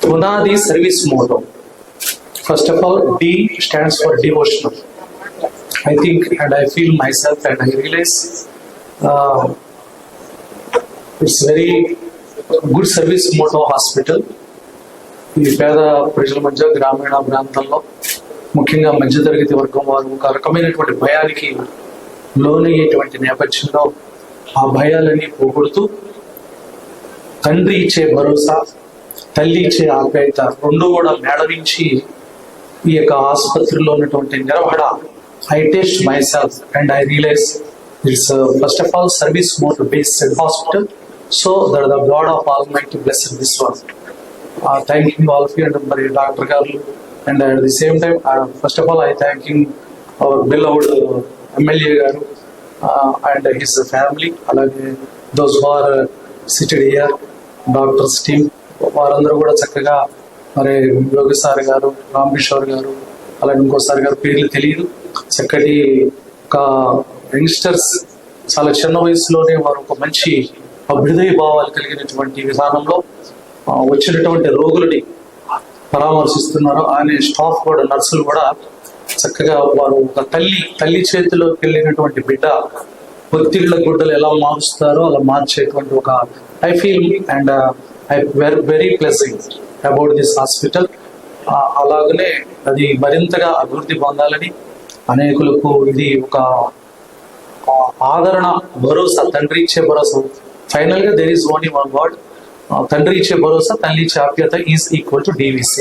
Punadi service motto. First of all, D stands for devotional. I think and I feel myself and I realize it's very good service motto hospital. ఈ పేద ప్రజల మధ్య గ్రామీణ ప్రాంతాల్లో ముఖ్యంగా మధ్యతరగతి వర్గం వారు ఒక రకమైనటువంటి భయానికి లోనయ్యేటువంటి నేపథ్యంలో ఆ భయాలని పోగొడుతూ తండ్రి ఇచ్చే భరోసా, తల్లి ఇచ్చే ఆప్యాయత రెండు కూడా మేళవించి ఈ యొక్క ఆసుపత్రిలో ఉన్నటువంటి నిర్వహణ I taste myself and I realize it's first of all service mode based hospital, so that the God of Almighty blessed this one. Thanking all of you and Dr. Garu, and at the same time first of all I thanking our beloved MLA Garu and his family, alage those who are seated here, doctors team వారందరూ కూడా చక్కగా మరి యోగి sir గారు, రామేశ్వర్ గారు, అలాగే ఇంకోసారి గారు పేర్లు తెలియదు, చక్కటి ఒక యంగ్స్టర్స్ చాలా చిన్న వయసులోనే వారు ఒక మంచి అభ్యుదయ భావాలు కలిగినటువంటి విధానంలో వచ్చినటువంటి రోగులని పరామర్శిస్తున్నారు. ఆయన స్టాఫ్ కూడా, నర్సులు కూడా చక్కగా వారు ఒక తల్లి చేతిలోకి వెళ్ళినటువంటి బిడ్డ ఒత్తిళ్ల గుడ్డలు ఎలా మారుస్తారో అలా మార్చేటువంటి ఒక I feel and I very pleasing about this hospital. అలాగనే అది మరింతగా అభివృద్ధి పొందాలని, అనేకులకు ఇది ఒక ఆదరణ, భరోసా, తండ్రి ఇచ్చే భరోసా. ఫైనల్ గా there is only one word, తండ్రి ఇచ్చే భరోసా, తల్లి ఇచ్చే ఆప్యాయత ఈజ్ ఈక్వల్ టు DVC.